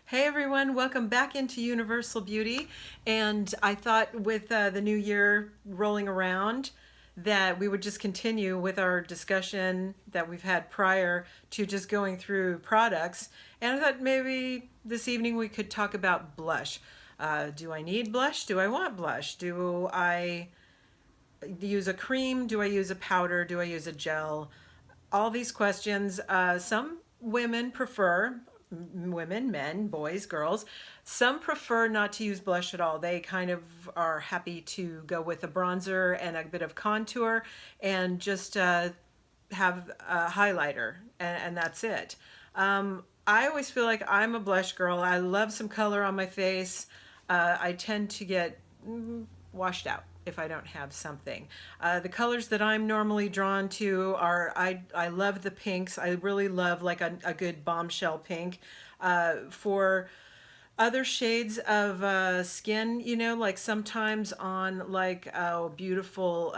Hey everyone, welcome back into Universal Beauty. And I thought with the new year rolling around that we would just continue with our discussion that we've had prior to just going through products. And I thought maybe this evening we could talk about blush. Do I need blush? Do I want blush? Do I use a cream? Do I use a powder? Do I use a gel? All these questions. Some women prefer, women, men, boys, girls, some prefer not to use blush at all. They kind of are happy to go with a bronzer and a bit of contour and just have a highlighter, and that's it. I always feel like I'm a blush girl. I love some color on my face. I tend to get washed out if I don't have something. The colors that I'm normally drawn to are, I love the pinks. I really love like a good bombshell pink. For other shades of skin, like sometimes on like beautiful,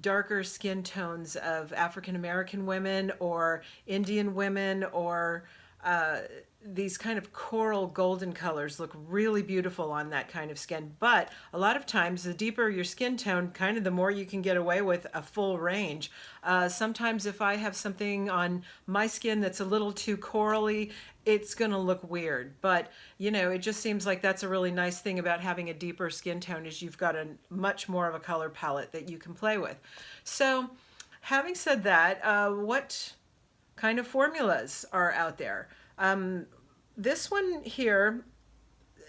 darker skin tones of African American women or Indian women or uh, these kind of coral golden colors look really beautiful on that kind of skin. But a lot of times, the deeper your skin tone, kind of the more you can get away with a full range. Sometimes if I have something on my skin that's a little too corally, it's going to look weird. But, it just seems like that's a really nice thing about having a deeper skin tone is you've got a much more of a color palette that you can play with. So having said that, what kind of formulas are out there? This one here,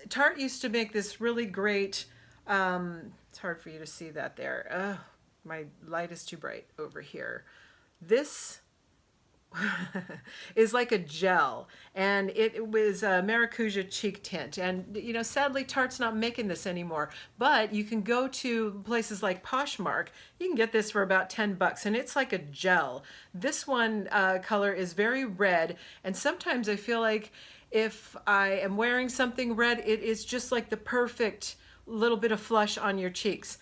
Tarte used to make this really great, it's hard for you to see that there. My light is too bright over here. This is like a gel, and it was a maracuja cheek tint, and sadly Tarte's not making this anymore, but you can go to places like Poshmark. You can get this for about 10 bucks, and it's like a gel. This one color is very red, and sometimes I feel like if I am wearing something red, it is just like the perfect little bit of flush on your cheeks.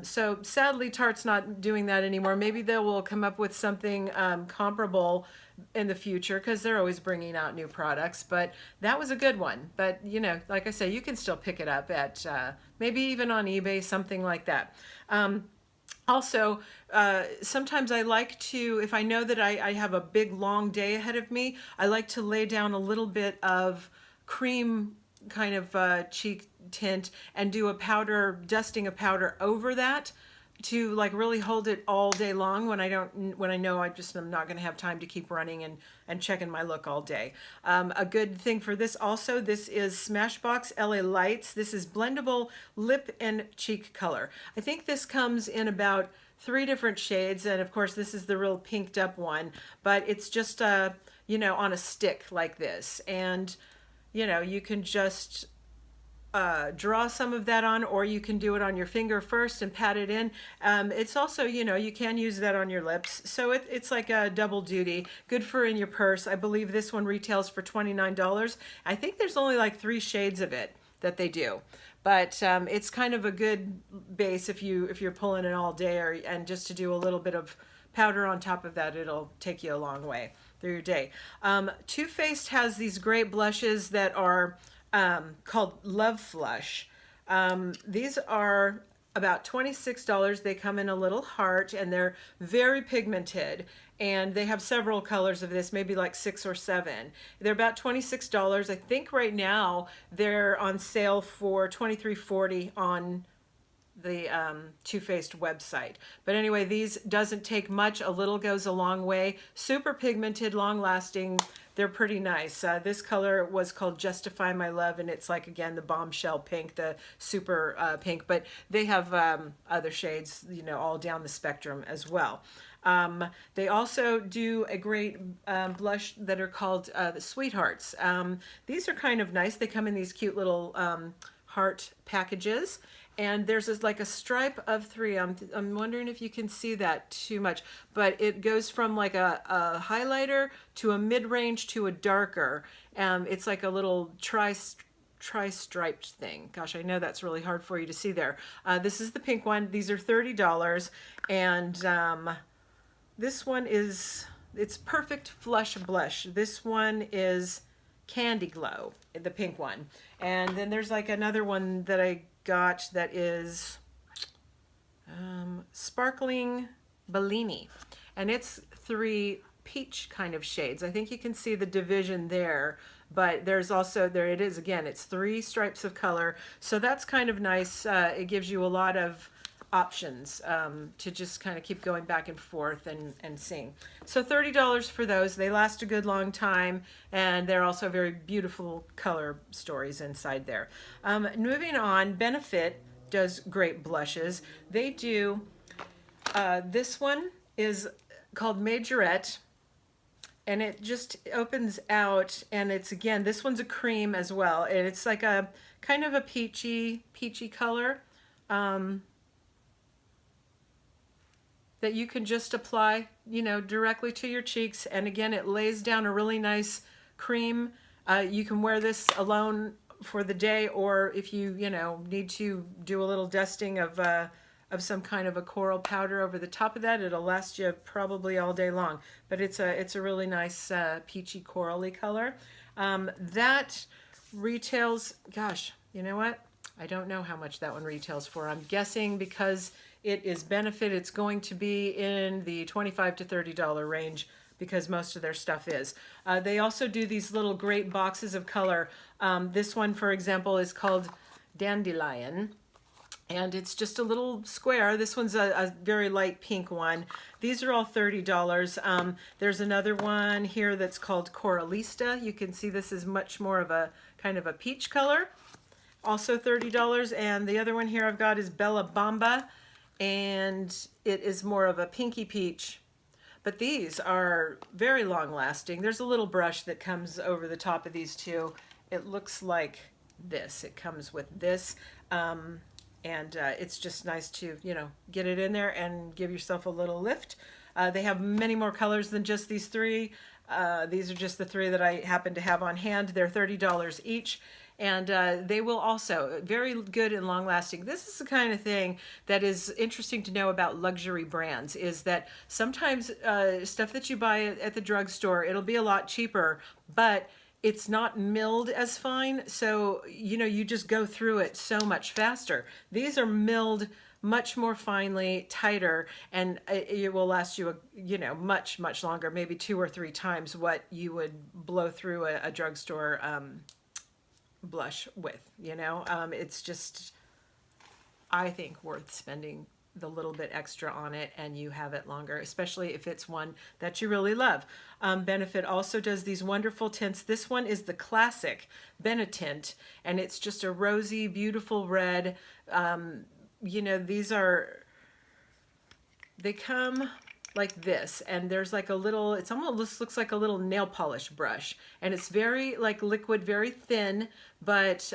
So sadly, Tarte's not doing that anymore. Maybe they will come up with something comparable in the future because they're always bringing out new products. But that was a good one. But like I say, you can still pick it up at maybe even on eBay, something like that. Also, sometimes I like to, if I know that I have a big long day ahead of me, I like to lay down a little bit of cream kind of cheek tint and do a powder, dusting a powder over that to like really hold it all day long when I know I'm not going to have time to keep running and checking my look all day. A good thing for this also, this is Smashbox LA Lights. This is blendable lip and cheek color. I think this comes in about 3 different shades, and of course this is the real pinked up one, but it's just on a stick like this, and you can just draw some of that on, or you can do it on your finger first and pat it in. It's also, you can use that on your lips. So it's like a double duty. Good for in your purse. I believe this one retails for $29. I think there's only like 3 shades of it that they do. But it's kind of a good base if you're pulling it all day, and just to do a little bit of powder on top of that, it'll take you a long way through your day. Too Faced has these great blushes that are called Love Flush. These are about $26. They come in a little heart, and they're very pigmented, and they have several colors of this, maybe like 6 or 7. They're about $26. I think right now they're on sale for $23.40 on the Too Faced website. But anyway, these doesn't take much. A little goes a long way. Super pigmented, long lasting. They're pretty nice. This color was called Justify My Love, and it's like, again, the bombshell pink, the super pink, but they have other shades, all down the spectrum as well. They also do a great blush that are called the Sweethearts. These are kind of nice. They come in these cute little heart packages, and there's like a stripe of 3. I'm wondering if you can see that too much, but it goes from like a highlighter to a mid-range to a darker. It's like a little tri-striped thing. Gosh, I know that's really hard for you to see there. This is the pink one. These are $30, and this one is it's Perfect Flush Blush. This one is Candy Glow, the pink one. And then there's like another one that I got that is Sparkling Bellini. And it's 3 peach kind of shades. I think you can see the division there, but there's also, there it is again, it's 3 stripes of color. So that's kind of nice. It gives you a lot of options to just kind of keep going back and forth and seeing. So $30 for those. They last a good long time, and they're also very beautiful color stories inside there. Moving on, Benefit does great blushes. They do, this one is called Majorette, and it just opens out, and it's, again, this one's a cream as well, and it's like a kind of a peachy color. That you can just apply, you know, directly to your cheeks. And again, it lays down a really nice cream. You can wear this alone for the day, or if you, you know, need to do a little dusting of some kind of a coral powder over the top of that, it'll last you probably all day long. But it's a really nice peachy corally color. That retails, gosh, you know what? I don't know how much that one retails for. I'm guessing because it is Benefit, it's going to be in the $25 to $30 range because most of their stuff is. They also do these little great boxes of color. This one, for example, is called Dandelion, and it's just a little square. This one's a very light pink one. These are all $30. There's another one here that's called Coralista. You can see this is much more of a kind of a peach color. Also $30. And the other one here I've got is Bella Bamba, and it is more of a pinky peach. But these are very long lasting. There's a little brush that comes over the top of these two. It looks like this. It comes with this. It's just nice to, you know, get it in there and give yourself a little lift. They have many more colors than just these 3. These are just the 3 that I happen to have on hand. They're $30 each. And they will also, very good and long lasting. This is the kind of thing that is interesting to know about luxury brands, is that sometimes stuff that you buy at the drugstore, it'll be a lot cheaper, but it's not milled as fine. So, you know, you just go through it so much faster. These are milled much more finely, tighter, and it will last you, you know, much longer, maybe 2 or 3 times what you would blow through a drugstore blush with, you know. It's just, I think, worth spending the little bit extra on it, and you have it longer, especially if it's one that you really love. Benefit also does these wonderful tints. This one is the classic Benetint, and it's just a rosy, beautiful red. You know, they come like this, and there's like a little, it's almost looks like a little nail polish brush, and it's very like liquid, very thin, but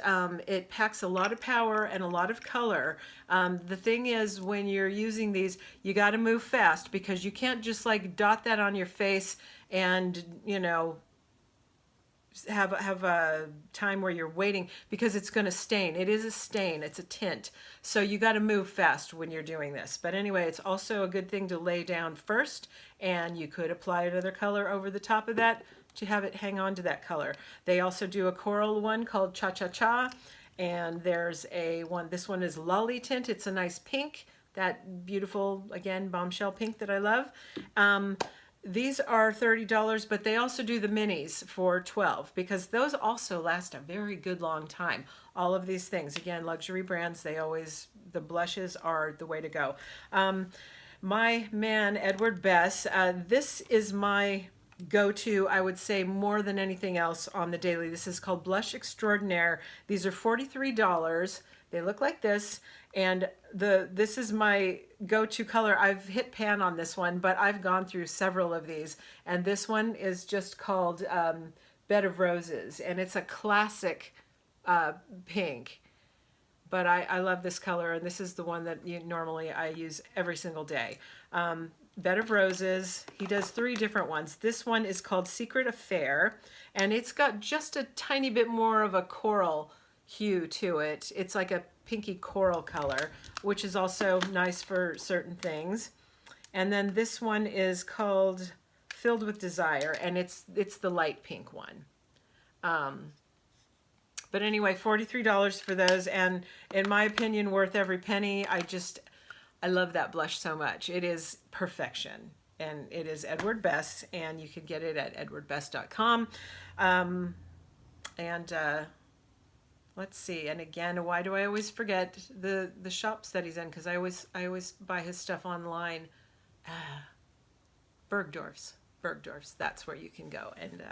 it packs a lot of power and a lot of color. The thing is, when you're using these, you got to move fast, because you can't just like dot that on your face and, you know, have a time where you're waiting, because it's going to stain. It is a stain, it's a tint, so you got to move fast when you're doing this. But anyway, it's also a good thing to lay down first, and you could apply another color over the top of that to have it hang on to that color. They also do a coral one called Cha Cha Cha, and there's a one, this one is Lolly Tint. It's a nice pink, that beautiful, again, bombshell pink that I love. These are $30, but they also do the minis for $12, because those also last a very good long time. All of these things, again, luxury brands, they always, the blushes are the way to go. My man, Edward Bess, this is my go-to, I would say, more than anything else on the daily. This is called Blush Extraordinaire. These are $43. They look like this, and this is my go-to color. I've hit pan on this one, but I've gone through several of these, and this one is just called Bed of Roses, and it's a classic pink. But I love this color, and this is the one that normally I use every single day. Bed of Roses, he does 3 different ones. This one is called Secret Affair, and it's got just a tiny bit more of a coral hue to it. It's like a pinky coral color, which is also nice for certain things. And then this one is called Filled with Desire, and it's the light pink one. But anyway, $43 for those, and in my opinion, worth every penny. I love that blush so much. It is perfection, and it is Edward Best, and you can get it at edwardbest.com. Let's see, and again, why do I always forget the shops that he's in? Because I always buy his stuff online. Bergdorf's, that's where you can go, and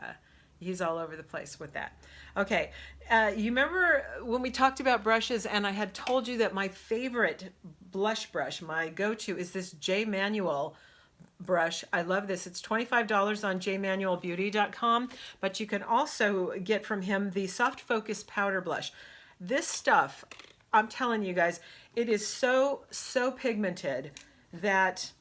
he's all over the place with that. Okay, you remember when we talked about brushes, and I had told you that my favorite blush brush, my go-to, is this J. Manuel brush. I love this. It's $25 on jmanuelbeauty.com, but you can also get from him the Soft Focus Powder Blush. This stuff, I'm telling you guys, it is so pigmented that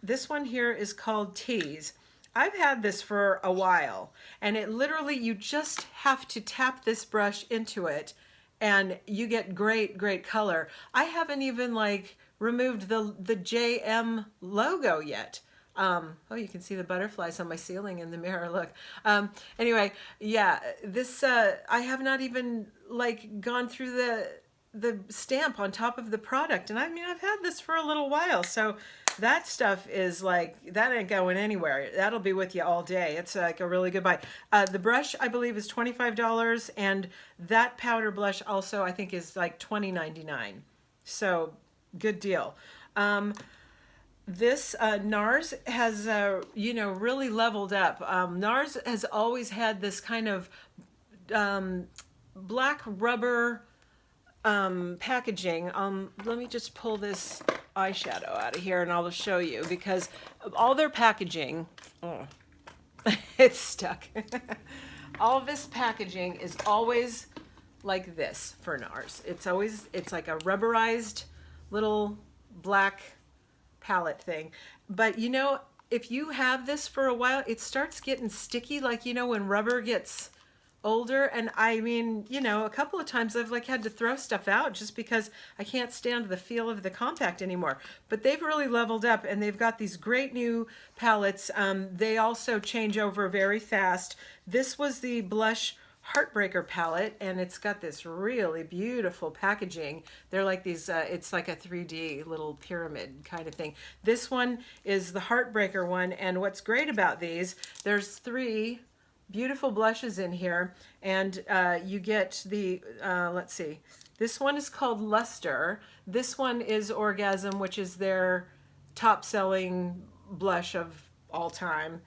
this one here is called Tease. I've had this for a while, and it literally, you just have to tap this brush into it and you get great color. I haven't even like removed the JM logo yet. Oh, you can see the butterflies on my ceiling in the mirror, look. Anyway, yeah, this, I have not even like gone through the stamp on top of the product. And I mean, I've had this for a little while, so that stuff is like, that ain't going anywhere. That'll be with you all day. It's like a really good buy. The brush, I believe, is $25, and that powder blush also, I think, is like $20.99. So good deal. This NARS has, you know, really leveled up. NARS has always had this kind of black rubber packaging. Let me just pull this eyeshadow out of here and I'll show you, because all their packaging, oh, it's stuck. All of this packaging is always like this for NARS. It's like a rubberized little black palette thing. But you know, if you have this for a while, it starts getting sticky, like, you know, when rubber gets older. And I mean, you know, a couple of times I've like had to throw stuff out just because I can't stand the feel of the compact anymore. But they've really leveled up, and they've got these great new palettes. They also change over very fast. This was the Blush Heartbreaker palette, and it's got this really beautiful packaging. They're like these, it's like a 3D little pyramid kind of thing. This one is the Heartbreaker one, and what's great about these, there's 3 beautiful blushes in here, and you get the, let's see, this one is called Luster. This one is Orgasm, which is their top-selling blush of all time.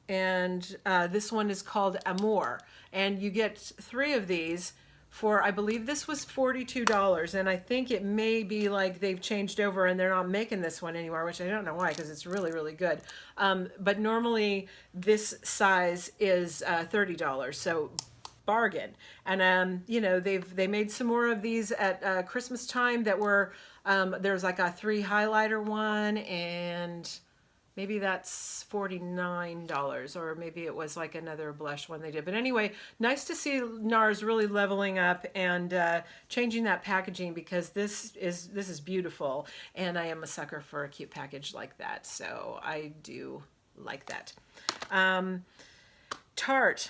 And this one is called Amour. And you get 3 of these for, I believe this was $42, and I think it may be like they've changed over and they're not making this one anymore, which I don't know why, because it's really good. But normally this size is $30, so bargain. And you know, they made some more of these at Christmas time that were, there's like a 3 highlighter one, and maybe that's $49, or maybe it was like another blush one they did. But anyway, nice to see NARS really leveling up and changing that packaging, because this is beautiful, and I am a sucker for a cute package like that. So I do like that. Tarte.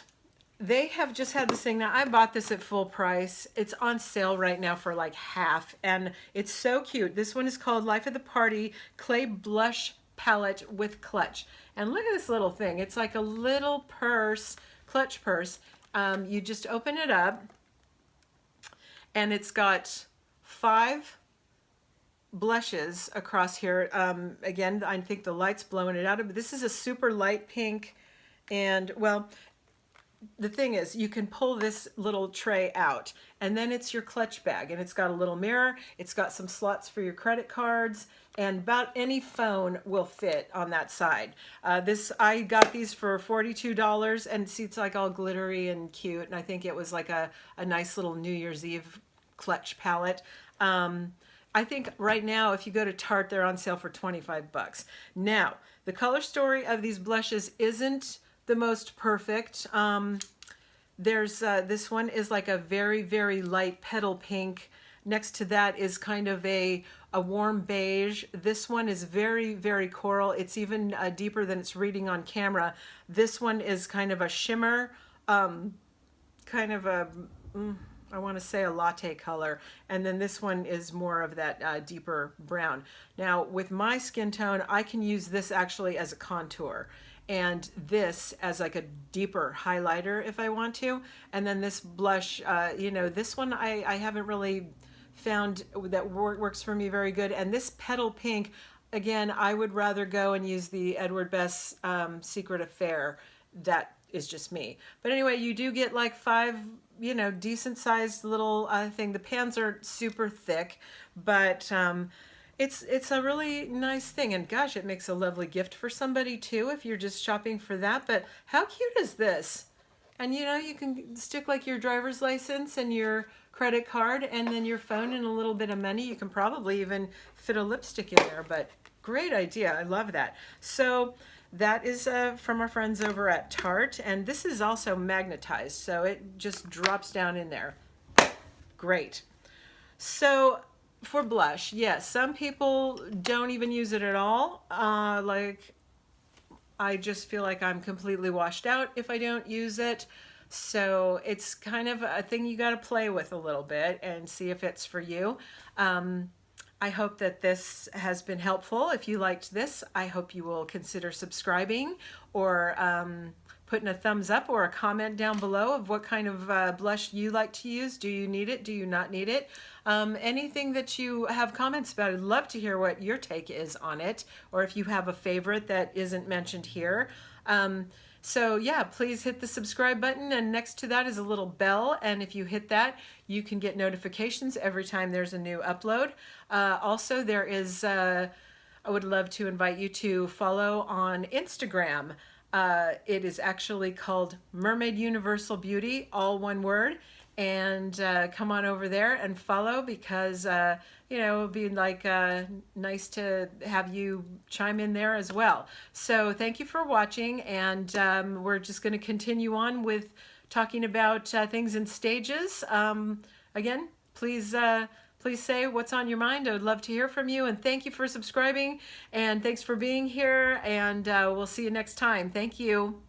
They have just had this thing. Now, I bought this at full price. It's on sale right now for like half, and it's so cute. This one is called Life of the Party Clay Blush Palette with Clutch. And look at this little thing. It's like a little purse, clutch purse. You just open it up, and it's got 5 blushes across here. Again, I think the light's blowing it out. But this is a super light pink, and well, the thing is, you can pull this little tray out, and then it's your clutch bag, and it's got a little mirror. It's got some slots for your credit cards, and about any phone will fit on that side. I got these for $42, and see, it's like all glittery and cute, and I think it was like a nice little New Year's Eve clutch palette. I think right now, if you go to Tarte, they're on sale for 25 bucks. Now, the color story of these blushes isn't the most perfect. There's this one is like a very light petal pink. Next to that is kind of a warm beige. This one is very, very coral. It's even deeper than it's reading on camera. This one is kind of a shimmer, kind of a, I want to say a latte color. And then this one is more of that deeper brown. Now with my skin tone, I can use this actually as a contour, and this as like a deeper highlighter if I want to. And then this blush, you know, this one I haven't really found that works for me very good. And this Petal Pink, again, I would rather go and use the Edward Best Secret Affair. That is just me. But anyway, you do get like 5, you know, decent sized little thing. The pans are super thick, but it's a really nice thing. And gosh, it makes a lovely gift for somebody too if you're just shopping for that. But how cute is this? And you know, you can stick like your driver's license and your credit card and then your phone and a little bit of money. You can probably even fit a lipstick in there, but great idea. I love that. So that is from our friends over at Tarte, and this is also magnetized, so it just drops down in there. Great. So for blush, yes, some people don't even use it at all. Like I just feel like I'm completely washed out if I don't use it. So it's kind of a thing you got to play with a little bit and see if it's for you. I hope that this has been helpful. If you liked this, I hope you will consider subscribing or putting a thumbs up or a comment down below of what kind of blush you like to use. Do you need it? Do you not need it? Anything that you have comments about, I'd love to hear what your take is on it, or if you have a favorite that isn't mentioned here. So yeah, please hit the subscribe button, and next to that is a little bell, and if you hit that, you can get notifications every time there's a new upload. Also, there is, I would love to invite you to follow on Instagram. It is actually called Mermaid Universal Beauty, all one word. And come on over there and follow, because you know, it would be like nice to have you chime in there as well. So thank you for watching, and we're just going to continue on with talking about things in stages. Again, please say what's on your mind. I would love to hear from you, and thank you for subscribing, and thanks for being here, and we'll see you next time. Thank you.